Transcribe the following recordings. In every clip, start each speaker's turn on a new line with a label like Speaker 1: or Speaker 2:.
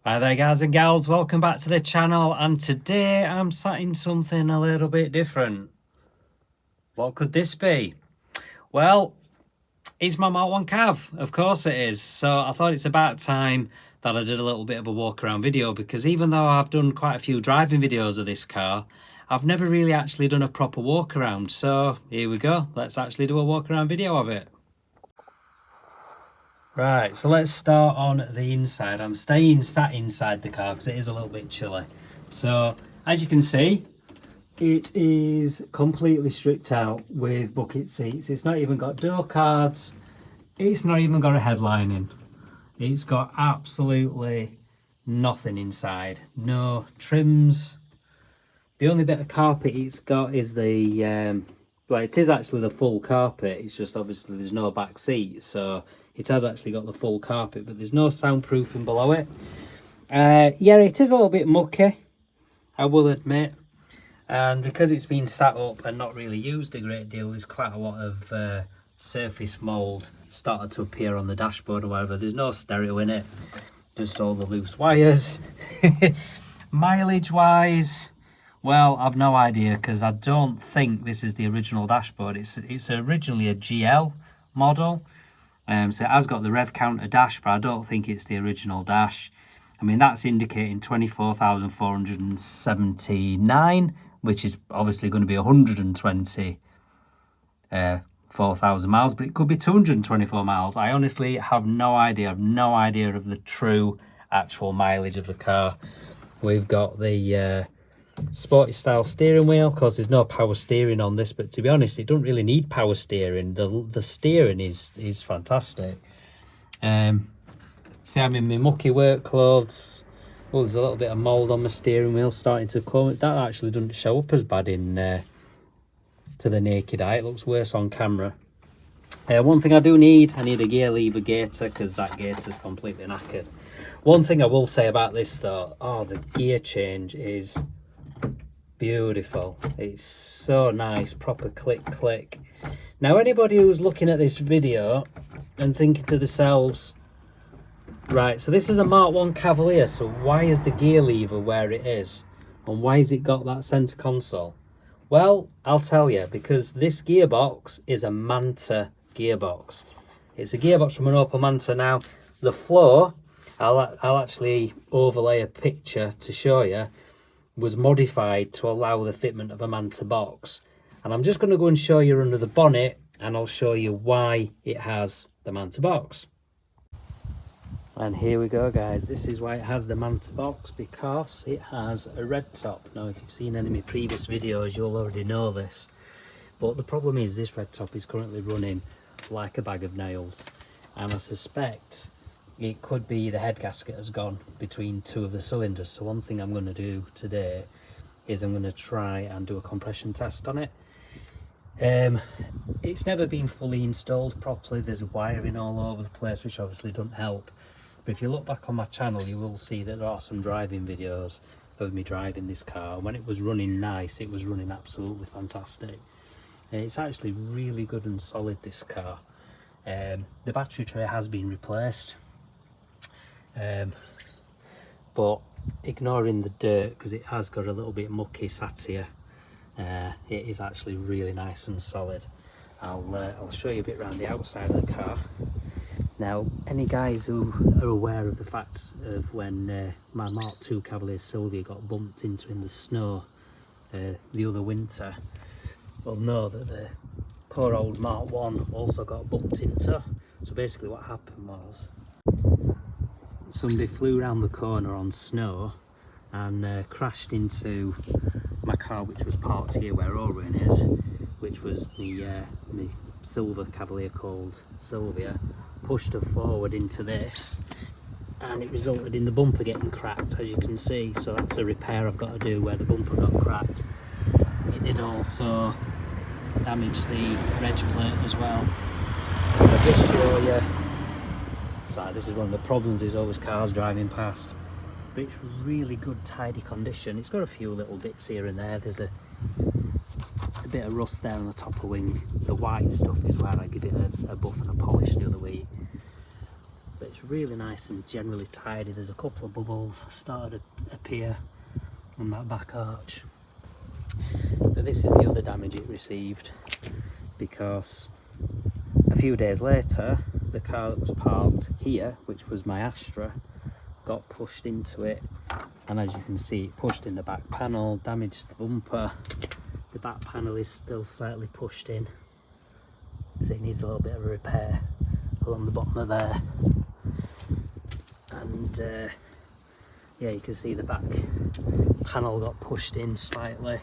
Speaker 1: Hi there guys and gals, welcome back to the channel, and today I'm sat in something a little bit different. What could this be? Well, it's my mk1 Cav, of course it is. So I thought it's about time that I did a little bit of a walk around video, because even though I've done quite a few driving videos of this car, I've never really actually done a proper walk around. So here we go, let's actually do a walk around video of it. Right, so let's start on the inside. I'm sat inside the car because it is a little bit chilly. So as you can see, it is completely stripped out with bucket seats. It's not even got door cards. It's not even got a headlining. It's got absolutely nothing inside. No trims. The only bit of carpet it's got is the well, it is actually the full carpet. It's just obviously there's no back seat, so it has actually got the full carpet, but there's no soundproofing below it. Yeah, it is a little bit mucky, I will admit. And because it's been sat up and not really used a great deal, there's quite a lot of surface mould started to appear on the dashboard or whatever. There's no stereo in it, just all the loose wires. Mileage wise, well, I've no idea, because I don't think this is the original dashboard. It's originally a GL model. So it has got the rev counter dash, but I don't think it's the original dash. I mean, that's indicating 24,479, which is obviously going to be 124,000 miles, but it could be 224 miles. I honestly have no idea. I have no idea of the true actual mileage of the car. We've got the sporty style steering wheel. Of course, there's no power steering on this, but to be honest, it don't really need power steering. The steering is fantastic. See, I'm in my mucky work clothes. Oh, there's a little bit of mould on my steering wheel starting to come. That actually doesn't show up as bad in to the naked eye. It looks worse on camera. One thing I need a gear lever gaiter, because that gaiter's completely knackered. One thing I will say about this though, the gear change is beautiful. It's so nice, proper click. Now anybody who's looking at this video and thinking to themselves, right, so this is a mk1 Cavalier, so why is the gear lever where it is, and why has it got that center console? Well, I'll tell you, because this gearbox is a Manta gearbox. It's a gearbox from an Opel Manta. Now the floor, I'll actually overlay a picture to show you, was modified to allow the fitment of a Manta box, and I'm just going to go and show you under the bonnet, and I'll show you why it has the Manta box. And here we go guys, this is why it has the Manta box, because it has a red top. Now if you've seen any of my previous videos, you'll already know this, but the problem is this red top is currently running like a bag of nails, and I suspect it could be the head gasket has gone between two of the cylinders. So one thing I'm going to do today is I'm going to try and do a compression test on it. It's never been fully installed properly. There's wiring all over the place, which obviously doesn't help. But if you look back on my channel, you will see that there are some driving videos of me driving this car. When it was running nice, it was running absolutely fantastic. It's actually really good and solid, this car. The battery tray has been replaced. But ignoring the dirt, because it has got a little bit mucky sat here, it is actually really nice and solid. I'll show you a bit around the outside of the car. Now, any guys who are aware of the fact of when my Mark II Cavalier Sylvia got bumped into in the snow the other winter, will know that the poor old Mark I also got bumped into. So basically what happened was, somebody flew around the corner on snow and crashed into my car, which was parked here where Owen is, which was my silver Cavalier called Sylvia. Pushed her forward into this, and it resulted in the bumper getting cracked, as you can see. So that's a repair I've got to do where the bumper got cracked. It did also damage the reg plate as well. I'll just show you. So this is one of the problems, is always cars driving past, but it's really good tidy condition. It's got a few little bits here and there. There's a bit of rust there on the top of the wing. The white stuff is where I give it a buff and a polish the other week. But it's really nice and generally tidy. There's a couple of bubbles started to appear on that back arch. But this is the other damage it received, because a few days later the car that was parked here, which was my Astra, got pushed into it, and as you can see, it pushed in the back panel, damaged the bumper. The back panel is still slightly pushed in, so it needs a little bit of a repair along the bottom of there. And yeah, you can see the back panel got pushed in slightly,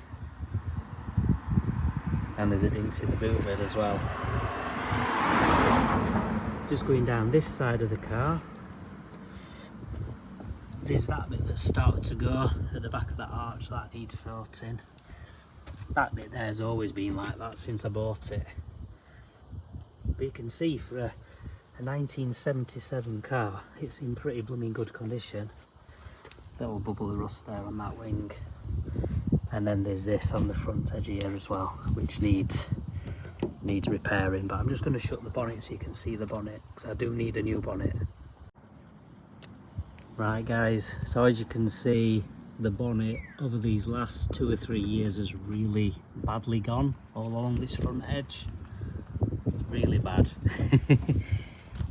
Speaker 1: and there's a dent in the boot lid as well. Just going down this side of the car, there's that bit that's started to go at the back of that arch, that needs sorting. That bit there has always been like that since I bought it. But you can see for a 1977 car, it's in pretty blooming good condition. Little bubble of rust there on that wing. And then there's this on the front edge here as well, which needs repairing. But I'm just going to shut the bonnet so you can see the bonnet, because I do need a new bonnet. Right guys, so as you can see, the bonnet over these last 2 or 3 years has really badly gone all along this front edge. Really bad.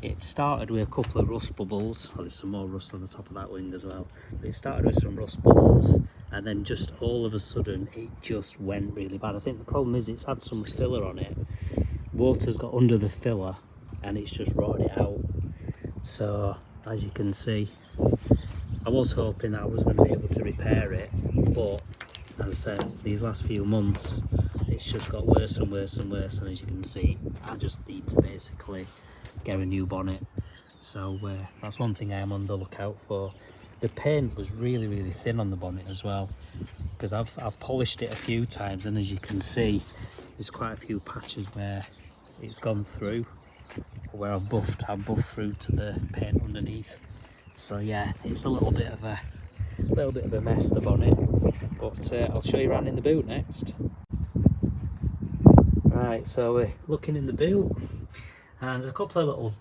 Speaker 1: It started with a couple of rust bubbles. Oh, there's some more rust on the top of that wing as well. But it started with some rust bubbles, and then just all of a sudden it just went really bad. I think the problem is it's had some filler on it. Water's got under the filler and it's just rotted it out. So as you can see, I was hoping that I was going to be able to repair it, but as I said, these last few months it's just got worse and worse and worse, and as you can see, I just need to basically get a new bonnet. So that's one thing I am on the lookout for. The paint was really thin on the bonnet as well, because I've polished it a few times, and as you can see, there's quite a few patches where it's gone through, where I've buffed through to the paint underneath. So yeah, it's a little bit of a mess, the bonnet, but I'll show you around in the boot next. Right, so we're looking in the boot, and there's a couple of little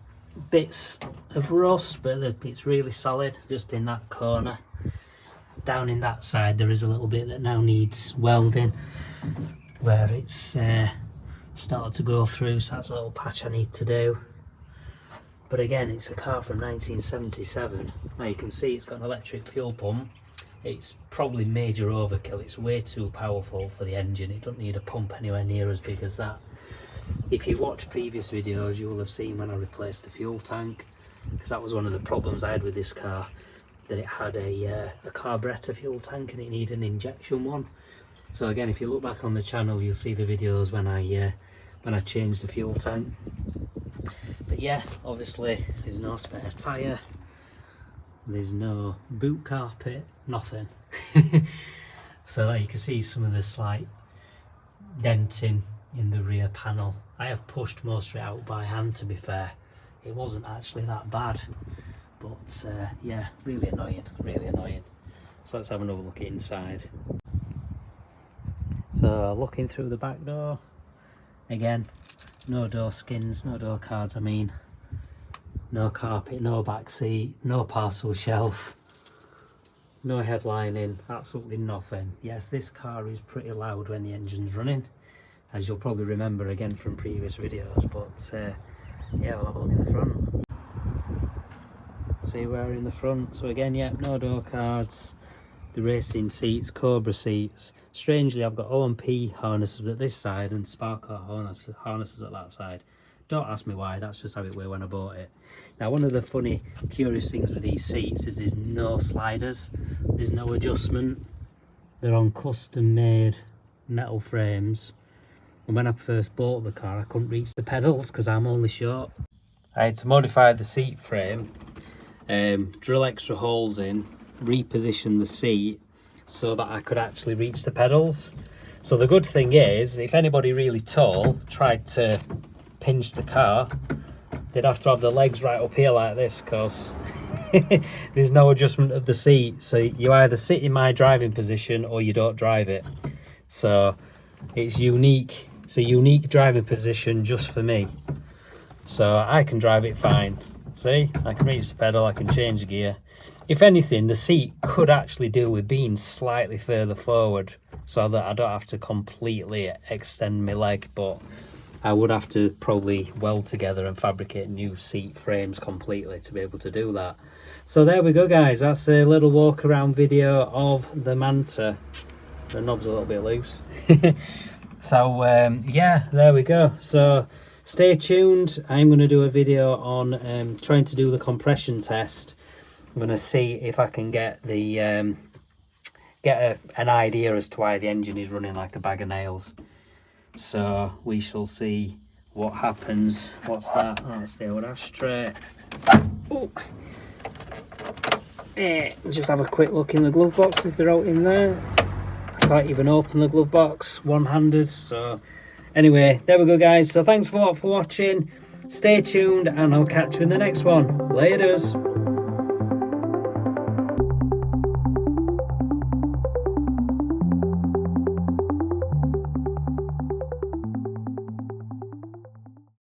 Speaker 1: bits of rust, but it's really solid just in that corner. Down in that side there is a little bit that now needs welding, where it's started to go through, so that's a little patch I need to do. But again, it's a car from 1977. Now you can see it's got an electric fuel pump. It's probably major overkill. It's way too powerful for the engine. It doesn't need a pump anywhere near as big as that. If you've watched previous videos, you will have seen when I replaced the fuel tank, because that was one of the problems I had with this car, that it had a carburetor fuel tank and it needed an injection one. So again, if you look back on the channel, you'll see the videos when I changed the fuel tank. But yeah, obviously there's no spare tyre, there's no boot carpet, nothing. So you can see some of the slight denting in the rear panel. I have pushed most of it out by hand, to be fair. It wasn't actually that bad, but yeah, really annoying. So let's have another look inside. So looking through the back door, again, no door skins, no door cards, no carpet, no back seat, no parcel shelf, no headlining, absolutely nothing. Yes, this car is pretty loud when the engine's running, as you'll probably remember again from previous videos, but yeah, we'll have a look in the front. See where in the front. So again, yeah, no door cards, the racing seats, Cobra seats. Strangely, I've got OMP harnesses at this side and Sparker harnesses at that side. Don't ask me why, that's just how it were when I bought it. Now, one of the funny, curious things with these seats is there's no sliders, there's no adjustment. They're on custom-made metal frames. And when I first bought the car, I couldn't reach the pedals because I'm only short. I had to modify the seat frame, drill extra holes in, reposition the seat so that I could actually reach the pedals. So the good thing is, if anybody really tall tried to pinch the car, they'd have to have the legs right up here like this, because there's no adjustment of the seat. So you either sit in my driving position or you don't drive it. So it's unique. It's a unique driving position just for me. So I can drive it fine. See, I can reach the pedal, I can change gear. If anything, the seat could actually do with being slightly further forward so that I don't have to completely extend my leg, but I would have to probably weld together and fabricate new seat frames completely to be able to do that. So there we go, guys. That's a little walk around video of the Manta. The knob's a little bit loose. So yeah, there we go. So stay tuned. I'm going to do a video on trying to do the compression test. I'm going to see if I can get the an idea as to why the engine is running like a bag of nails. So we shall see what happens. What's that? Oh, it's the old ashtray. Oh. Just have a quick look in the glove box if they're out in there. I can't even open the glove box one-handed. So anyway, there we go, guys. So thanks for watching. Stay tuned and I'll catch you in the next one. Laters.